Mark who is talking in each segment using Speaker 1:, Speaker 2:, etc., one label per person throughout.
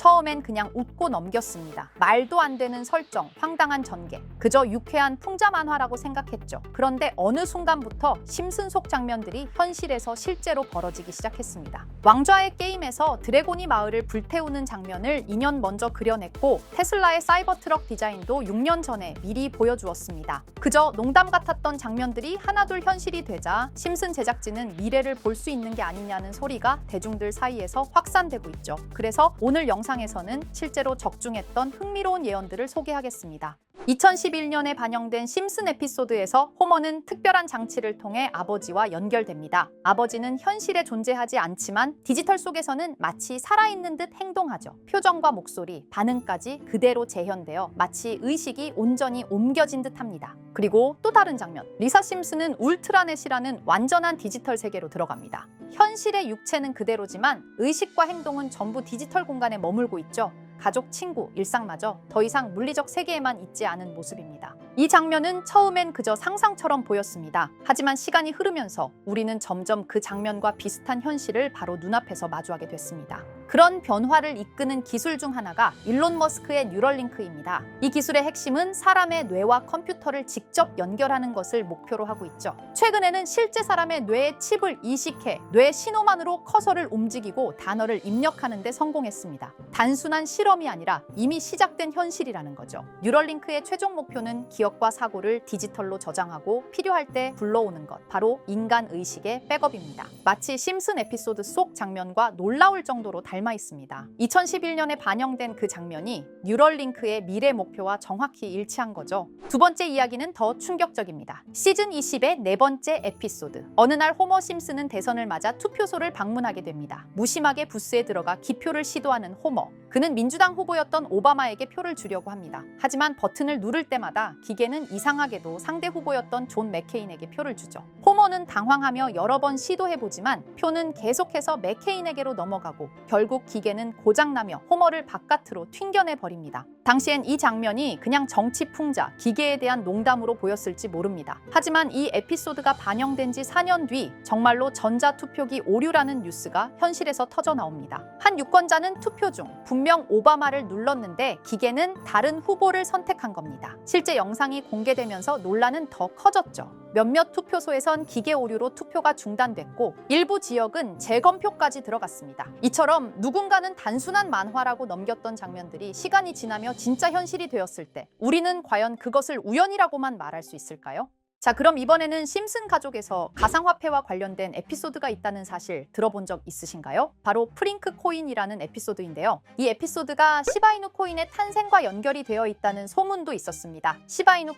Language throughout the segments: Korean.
Speaker 1: 처음엔 그냥 웃고 넘겼습니다. 말도 안 되는 설정, 황당한 전개, 그저 유쾌한 풍자 만화라고 생각했죠. 그런데 어느 순간부터 심슨 속 장면들이 현실에서 실제로 벌어지기 시작했습니다. 왕좌의 게임에서 드래곤이 마을을 불태우는 장면을 2년 먼저 그려냈고 테슬라의 사이버 트럭 디자인도 6년 전에 미리 보여주었습니다. 그저 농담 같았던 장면들이 하나둘 현실이 되자 심슨 제작진은 미래를 볼 수 있는 게 아니냐는 소리가 대중들 사이에서 확산되고 있죠. 그래서 오늘 영상에서는 실제로 적중했던 흥미로운 예언들을 소개하겠습니다. 2011년에 반영된 심슨 에피소드에서 호머는 특별한 장치를 통해 아버지와 연결됩니다. 아버지는 현실에 존재하지 않지만 디지털 속에서는 마치 살아있는 듯 행동하죠. 표정과 목소리, 반응까지 그대로 재현되어 마치 의식이 온전히 옮겨진 듯 합니다. 그리고 또 다른 장면, 리사 심슨은 울트라넷이라는 완전한 디지털 세계로 들어갑니다. 현실의 육체는 그대로지만 의식과 행동은 전부 디지털 공간에 머물고 있죠. 가족, 친구, 일상마저 더 이상 물리적 세계에만 있지 않은 모습입니다. 이 장면은 처음엔 그저 상상처럼 보였습니다. 하지만 시간이 흐르면서 우리는 점점 그 장면과 비슷한 현실을 바로 눈앞에서 마주하게 됐습니다. 그런 변화를 이끄는 기술 중 하나가 일론 머스크의 뉴럴링크입니다. 이 기술의 핵심은 사람의 뇌와 컴퓨터를 직접 연결하는 것을 목표로 하고 있죠. 최근에는 실제 사람의 뇌에 칩을 이식해 뇌 신호만으로 커서를 움직이고 단어를 입력하는 데 성공했습니다. 단순한 실험이 아니라 이미 시작된 현실이라는 거죠. 뉴럴링크의 최종 목표는 기억과 사고를 디지털로 저장하고 필요할 때 불러오는 것, 바로 인간 의식의 백업입니다. 마치 심슨 에피소드 속 장면과 놀라울 정도로 닮아 있습니다. 2011년에 반영된 그 장면이 뉴럴링크의 미래 목표와 정확히 일치한 거죠. 두 번째 이야기는 더 충격적입니다. 시즌 20의 네 번째 에피소드. 어느 날 호머 심슨은 대선을 맞아 투표소를 방문하게 됩니다. 무심하게 부스에 들어가 기표를 시도하는 호머. 그는 민주당 후보였던 오바마에게 표를 주려고 합니다. 하지만 버튼을 누를 때마다 기계는 이상하게도 상대 후보였던 존 맥케인에게 표를 주죠. 호머는 당황하며 여러 번 시도해보지만 표는 계속해서 맥케인에게로 넘어가고 결국 기계는 고장나며 호머를 바깥으로 튕겨내버립니다. 당시엔 이 장면이 그냥 정치 풍자, 기계에 대한 농담으로 보였을지 모릅니다. 하지만 이 에피소드가 반영된 지 4년 뒤 정말로 전자투표기 오류라는 뉴스가 현실에서 터져나옵니다. 한 유권자는 투표 중 분명 오바마를 눌렀는데 기계는 다른 후보를 선택한 겁니다. 실제 영상이 공개되면서 논란은 더 커졌죠. 몇몇 투표소에선 기계 오류로 투표가 중단됐고 일부 지역은 재검표까지 들어갔습니다. 이처럼 누군가는 단순한 만화라고 넘겼던 장면들이 시간이 지나며 진짜 현실이 되었을 때 우리는 과연 그것을 우연이라고만 말할 수 있을까요? 자, 그럼 이번에는 심슨 가족에서 가상화폐와 관련된 에피소드가 있다는 사실 들어본 적 있으신가요? 바로 프링크 코인이라는 에피소드인데요. 이 에피소드가 시바이누 코인의 탄생과 연결이 되어 있다는 소문도 있었습니다. 시바이누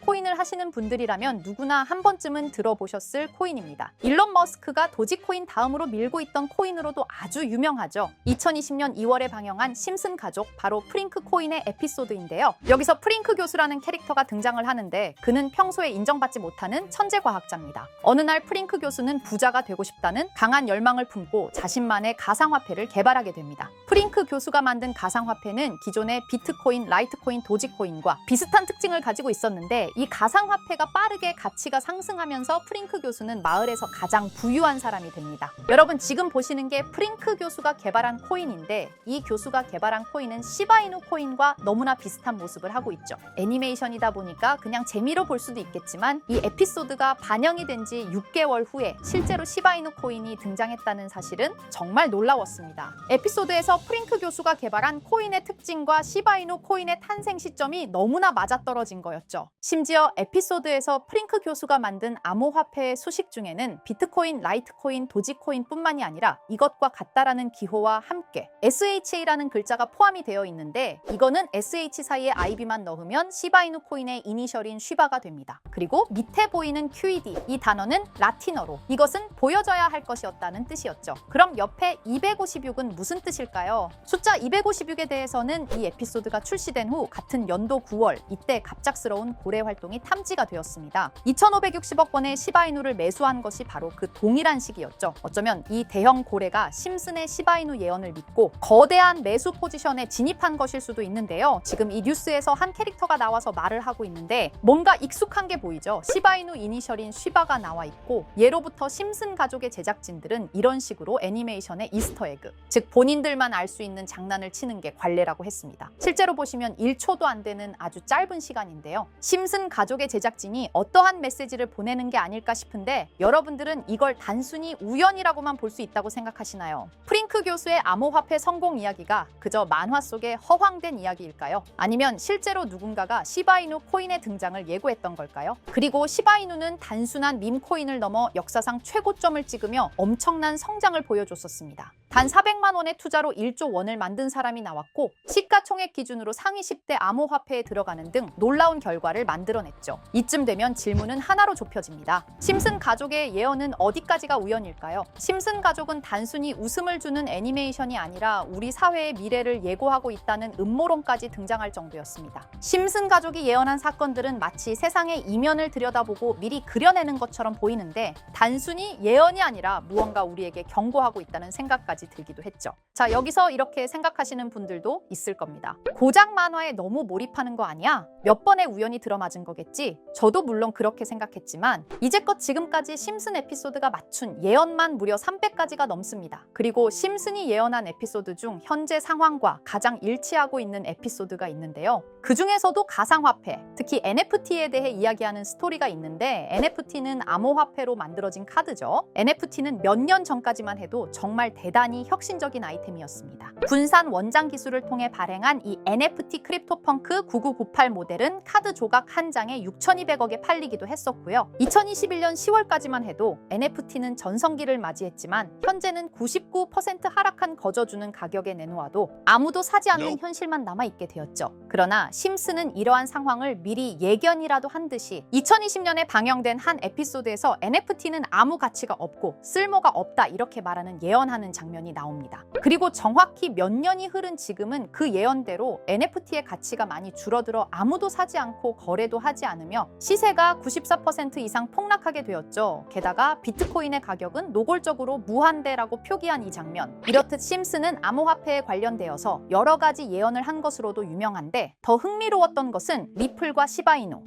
Speaker 1: 코인을 하시는 분들이라면 누구나 한 번쯤은 들어보셨을 코인입니다. 일론 머스크가 도지코인 다음으로 밀고 있던 코인으로도 아주 유명하죠. 2020년 2월에 방영한 심슨 가족, 바로 프링크 코인의 에피소드인데요. 여기서 프링크 교수라는 캐릭터가 등장을 하는데 그는 평소에 인정받지 못하는 천재 과학자입니다. 어느 날 프링크 교수는 부자가 되고 싶다는 강한 열망을 품고 자신만의 가상화폐를 개발하게 됩니다. 프링크 교수가 만든 가상화폐는 기존의 비트코인, 라이트코인, 도지코인과 비슷한 특징을 가지고 있었는데 이 가상화폐가 빠르게 가치가 상승하면서 프링크 교수는 마을에서 가장 부유한 사람이 됩니다. 여러분, 지금 보시는 게 프링크 교수가 개발한 코인인데 이 교수가 개발한 코인은 시바이누 코인과 너무나 비슷한 모습을 하고 있죠. 애니메이션이다 보니까 그냥 재미로 볼 수도 있겠지만 이 에피소드가 반영이 된 지 6개월 후에 실제로 시바이누 코인이 등장했다는 사실은 정말 놀라웠습니다. 에피소드에서 프링크 교수가 개발한 코인의 특징과 시바이누 코인의 탄생 시점이 너무나 맞아떨어진 거였죠. 심지어 에피소드에서 프링크 교수가 만든 암호화폐의 수식 중에는 비트코인, 라이트코인, 도지코인뿐만이 아니라 이것과 같다라는 기호와 함께 SHA라는 글자가 포함이 되어 있는데 이거는 SH 사이에 IB만 넣으면 시바이누 코인의 이니셜인 쉬바가 됩니다. 그리고 밑에 보이는 QED, 이 단어는 라틴어로 이것은 보여져야 할 것이었다는 뜻이었죠. 그럼 옆에 256은 무슨 뜻일까요? 숫자 256에 대해서는 이 에피소드가 출시된 후 같은 연도 9월, 이때 갑작스러운 고래 활동이 탐지가 되었습니다. 2,560억 원의 시바이누를 매수한 것이 바로 그 동일한 시기였죠. 어쩌면 이 대형 고래가 심슨의 시바이누 예언을 믿고 거대한 매수 포지션에 진입한 것일 수도 있는데요. 지금 이 뉴스에서 한 캐릭터가 나와서 말을 하고 있는데 뭔가 익숙한 게 보이죠. 있는데요. 시바이누 이니셜인 쉬바가 나와 있고 예로부터 심슨 가족의 제작진들은 이런 식으로 애니메이션의 이스터에그, 즉 본인들만 알 수 있는 장난을 치는 게 관례라고 했습니다. 실제로 보시면 1초도 안 되는 아주 짧은 시간인데요. 심슨 가족의 제작진이 어떠한 메시지를 보내는 게 아닐까 싶은데 여러분들은 이걸 단순히 우연이라고만 볼 수 있다고 생각하시나요? 프링크 교수의 암호화폐 성공 이야기가 그저 만화 속의 허황된 이야기일까요? 아니면 실제로 누군가가 시바이누 코인의 등장을 예고했던 걸까요? 그리고 시바이누는 단순한 밈 코인을 넘어 역사상 최고점을 찍으며 엄청난 성장을 보여줬었습니다. 단 400만 원의 투자로 1조 원을 만든 사람이 나왔고 시가총액 기준으로 상위 10대 암호화폐에 들어가는 등 놀라운 결과를 만들어냈죠. 이쯤 되면 질문은 하나로 좁혀집니다. 심슨 가족의 예언은 어디까지가 우연일까요? 심슨 가족은 단순히 웃음을 주는 애니메이션이 아니라 우리 사회의 미래를 예고하고 있다는 음모론까지 등장할 정도였습니다. 심슨 가족이 예언한 사건들은 마치 세상의 이면을 들여다보고 미리 그려내는 것처럼 보이는데 단순히 예언이 아니라 무언가 우리에게 경고하고 있다는 생각까지 들기도 했죠. 자, 여기서 이렇게 생각하시는 분들도 있을 겁니다. 고작 만화에 너무 몰입하는 거 아니야? 몇 번의 우연이 들어맞은 거겠지? 저도 물론 그렇게 생각했지만 이제껏 지금까지 심슨 에피소드가 맞춘 예언만 무려 300가지가 넘습니다. 그리고 심슨이 예언한 에피소드 중 현재 상황과 가장 일치하고 있는 에피소드가 있는데요. 그 중에서도 가상화폐, 특히 NFT에 대해 이야기하는 스토리가 있는데 NFT는 암호화폐로 만들어진 카드죠. NFT는 몇 년 전까지만 해도 정말 대단히 혁신적인 아이템이었습니다. 분산 원장 기술을 통해 발행한 이 NFT 크립토펑크 9998 모델은 카드 조각 한 장에 6,200억에 팔리기도 했었고요. 2021년 10월까지만 해도 NFT는 전성기를 맞이했지만 현재는 99% 하락한 거저주는 가격에 내놓아도 아무도 사지 않는 현실만 남아있게 되었죠. 그러나 심슨은 이러한 상황을 미리 예견이라도 한 듯이 2020년에 방영된 한 에피소드에서 NFT는 아무 가치가 없고 쓸모가 없다 이렇게 말하는 예언하는 장면이 나옵니다. 그리고 정확히 몇 년이 흐른 지금은 그 예언대로 NFT의 가치가 많이 줄어들어 아무도 사지 않고 거래도 하지 않으며 시세가 94% 이상 폭락하게 되었죠. 게다가 비트코인의 가격은 노골적으로 무한대라고 표기한 이 장면. 이렇듯 심슨은 암호화폐에 관련되어서 여러 가지 예언을 한 것으로도 유명한데 더 흥미로웠던 것은 리플과 시바이누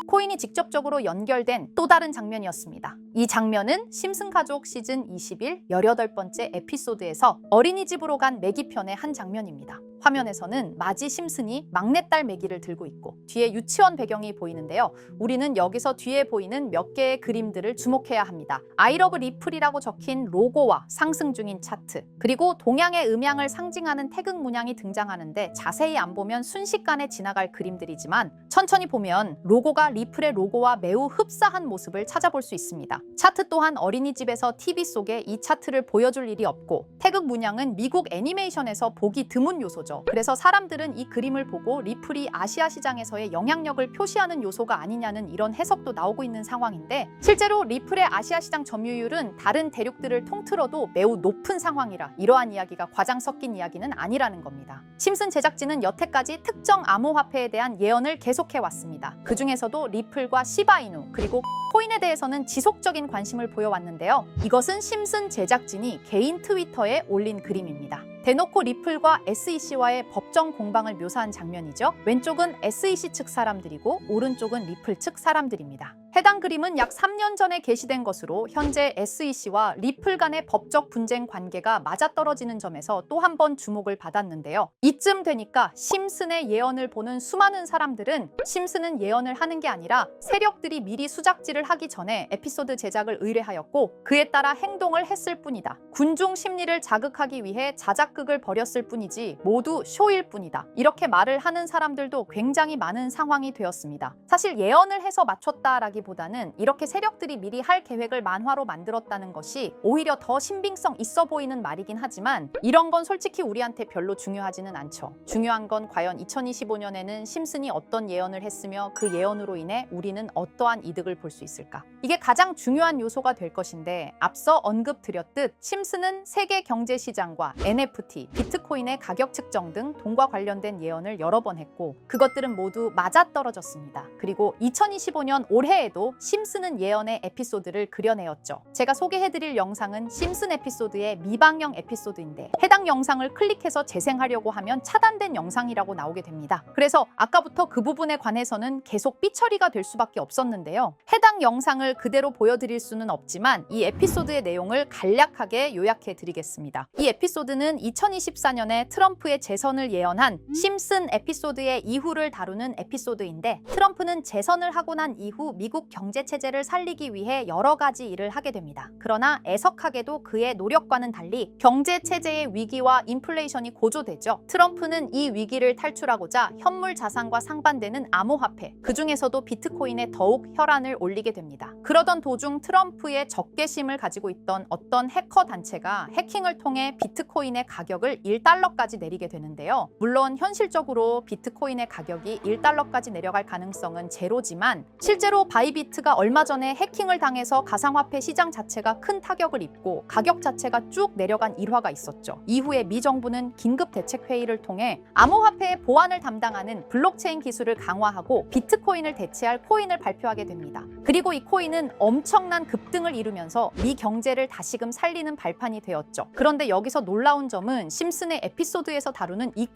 Speaker 1: 코인이 직접적으로 연결된 또 다른 장면이었습니다. 이 장면은 심슨 가족 시즌 21 18번째 에피소드에서 어린이집으로 간 매기 편의 한 장면입니다. 화면에서는 마지 심슨이 막내딸 매기를 들고 있고 뒤에 유치원 배경이 보이는데요. 우리는 여기서 뒤에 보이는 몇 개의 그림들을 주목해야 합니다. I love 리플이라고 적힌 로고와 상승 중인 차트, 그리고 동양의 음양을 상징하는 태극 문양이 등장하는데 자세히 안 보면 순식간에 지나갈 그림들이지만 천천히 보면 로고가 리플의 로고와 매우 흡사한 모습을 찾아볼 수 있습니다. 차트 또한 어린이집에서 TV 속에 이 차트를 보여줄 일이 없고 태극 문양은 미국 애니메이션에서 보기 드문 요소죠. 그래서 사람들은 이 그림을 보고 리플이 아시아 시장에서의 영향력을 표시하는 요소가 아니냐는 이런 해석도 나오고 있는 상황인데 실제로 리플의 아시아 시장 점유율은 다른 대륙들을 통틀어도 매우 높은 상황이라 이러한 이야기가 과장 섞인 이야기는 아니라는 겁니다. 심슨 제작진은 여태까지 특정 암호화폐에 대한 예언을 계속해왔습니다. 그 중에서도 리플과 시바이누 그리고 코인에 대해서는 지속적인 관심을 보여왔는데요. 이것은 심슨 제작진이 개인 트위터에 올린 그림입니다. 대놓고 리플과 SEC와의 법정 공방을 묘사한 장면이죠. 왼쪽은 SEC 측 사람들이고 오른쪽은 리플 측 사람들입니다. 해당 그림은 약 3년 전에 게시된 것으로 현재 SEC와 리플 간의 법적 분쟁 관계가 맞아떨어지는 점에서 또 한 번 주목을 받았는데요. 이쯤 되니까 심슨의 예언을 보는 수많은 사람들은 심슨은 예언을 하는 게 아니라 세력들이 미리 수작질을 하기 전에 에피소드 제작을 의뢰하였고 그에 따라 행동을 했을 뿐이다. 군중 심리를 자극하기 위해 자작극을 벌였을 뿐이지 모두 쇼일 뿐이다. 이렇게 말을 하는 사람들도 굉장히 많은 상황이 되었습니다. 사실 예언을 해서 맞췄다라기보다는 이렇게 세력들이 미리 할 계획을 만화로 만들었다는 것이 오히려 더 신빙성 있어 보이는 말이긴 하지만 이런 건 솔직히 우리한테 별로 중요하지는 않죠. 중요한 건 과연 2025년에는 심슨이 어떤 예언을 했으며 그 예언으로 인해 우리는 어떠한 이득을 볼 수 있을까? 이게 가장 중요한 요소가 될 것인데 앞서 언급드렸듯 심슨은 세계 경제 시장과 NFT, 비트코인의 가격 측정 등 돈과 관련된 예언을 여러 번 했고 그것들은 모두 맞아떨어졌습니다. 그리고 2025년 올해에도 이후에도 심슨은 예언의 에피소드를 그려내었죠. 제가 소개해드릴 영상은 심슨 에피소드의 미방영 에피소드인데 해당 영상을 클릭해서 재생하려고 하면 차단된 영상이라고 나오게 됩니다. 그래서 아까부터 그 부분에 관해서는 계속 삐처리가 될 수밖에 없었는데요. 해당 영상을 그대로 보여드릴 수는 없지만 이 에피소드의 내용을 간략하게 요약해 드리겠습니다. 이 에피소드는 2024년에 트럼프의 재선을 예언한 심슨 에피소드의 이후를 다루는 에피소드인데, 트럼프는 재선을 하고 난 이후 미국 경제 체제를 살리기 위해 여러 가지 일을 하게 됩니다. 그러나 애석하게도 그의 노력과는 달리 경제 체제의 위기와 인플레이션이 고조되죠. 트럼프는 이 위기를 탈출하고자 현물 자산과 상반되는 암호화폐, 그 중에서도 비트코인에 더욱 혈안을 올리게 됩니다. 그러던 도중 트럼프의 적개심을 가지고 있던 어떤 해커 단체가 해킹을 통해 비트코인의 가격을 1달러까지 내리게 되는데요. 물론 현실적으로 비트코인의 가격이 1달러까지 내려갈 가능성은 제로지만, 실제로 바이비트가 얼마 전에 해킹을 당해서 가상화폐 시장 자체가 큰 타격을 입고 가격 자체가 쭉 내려간 일화가 있었죠. 이후에 미 정부는 긴급 대책 회의를 통해 암호화폐의 보안을 담당하는 블록체인 기술을 강화하고 비트코인을 대체할 코인을 발표하게 됩니다. 그리고 이 코인은 엄청난 급등을 이루면서 미 경제를 다시금 살리는 발판이 되었죠. 그런데 여기서 놀라운 점은 심슨의 에피소드에서 다루는 이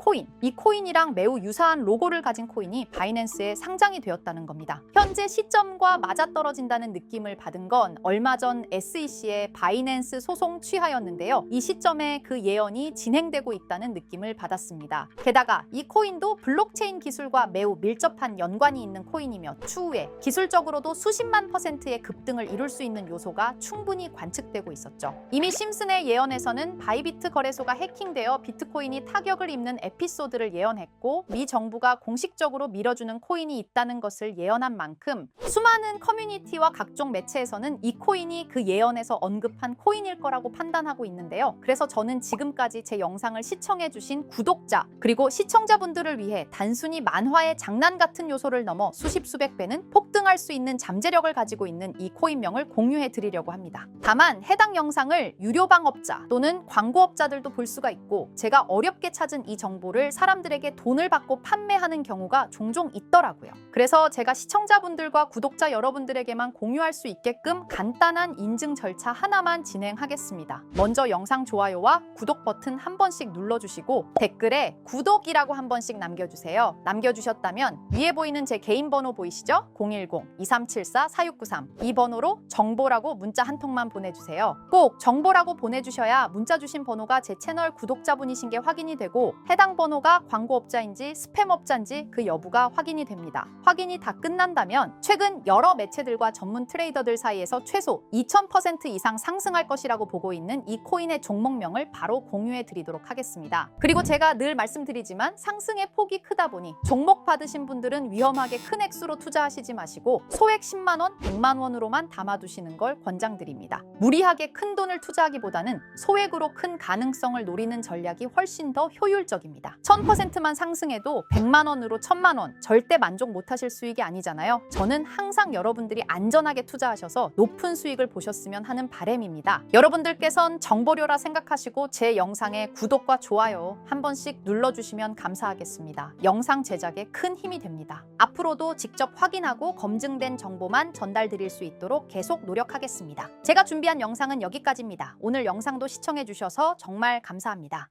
Speaker 1: 코인이랑 매우 유사한 로고를 가진 코인이 바이낸스에 상장이 되었다는 겁니다. 현재 시점과 맞아떨어진다는 느낌을 받은 건 얼마 전 SEC의 바이낸스 소송 취하였는데요. 이 시점에 그 예언이 진행되고 있다는 느낌을 받았습니다. 게다가 이 코인도 블록체인 기술과 매우 밀접한 연관이 있는 코인이며 추후에 기술적으로도 수십만 %의 급등을 이룰 수 있는 요소가 충분히 관측되고 있었죠. 이미 심슨의 예언에서는 바이비트 거래소가 해킹되어 비트코인이 타격을 입는 에피소드를 예언했고, 미 정부가 공식적으로 밀어주는 코인이 있다는 것을 예언한 만큼 수많은 커뮤니티와 각종 매체에서는 이 코인이 그 예언에서 언급한 코인일 거라고 판단하고 있는데요. 그래서 저는 지금까지 제 영상을 시청해주신 구독자 그리고 시청자분들을 위해 단순히 만화의 장난 같은 요소를 넘어 수십 수백 배는 폭등할 수 있는 잠재력을 가지고 있는 이 코인명을 공유해 드리려고 합니다. 다만 해당 영상을 유료방업자 또는 광고업자들도 볼 수가 있고, 제가 어렵게 찾은 이 정보를 사람들에게 돈을 받고 판매하는 경우가 종종 있더라고요. 그래서 제가 시청자분들과 구독자 여러분들에게만 공유할 수 있게끔 간단한 인증 절차 하나만 진행하겠습니다. 먼저 영상 좋아요와 구독 버튼 한 번씩 눌러주시고 댓글에 구독이라고 한 번씩 남겨주세요. 남겨주셨다면 위에 보이는 제 개인 번호 보이시죠? 010-2374-4693, 이 번호로 정보라고 문자 한 통만 보내주세요. 꼭 정보라고 보내주셔야 문자 주신 번호가 제 채널 구독자분이신 게 확인이 되고, 해당 번호가 광고업자인지 스팸업자인지 그 여부가 확인이 됩니다. 확인이 다 끝난다면 최근 여러 매체들과 전문 트레이더들 사이에서 최소 2000% 이상 상승할 것이라고 보고 있는 이 코인의 종목명을 바로 공유해 드리도록 하겠습니다. 그리고 제가 늘 말씀드리지만 상승의 폭이 크다 보니 종목 받으신 분들은 위험하게 큰 액수로 투자하시지 마시고 소액 10만 원, 100만 원으로만 담아두시는 걸 권장드립니다. 무리하게 큰 돈을 투자하기보다는 소액으로 큰 가능성을 노리는 전략이 훨씬 더 효율적입니다. 1000%만 상승해도 100만 원으로 1000만 원, 절대 만족 못하실 수익이 아니잖아요. 저는 항상 여러분들이 안전하게 투자하셔서 높은 수익을 보셨으면 하는 바람입니다. 여러분들께선 정보료라 생각하시고 제 영상에 구독과 좋아요 한 번씩 눌러주시면 감사하겠습니다. 영상 제작에 큰 힘이 됩니다. 앞으로도 직접 확인하고 검증된 정보만 전달드릴 수 있도록 계속 노력하겠습니다. 제가 준비한 영상은 여기까지입니다. 오늘 영상도 시청해주셔서 정말 감사합니다.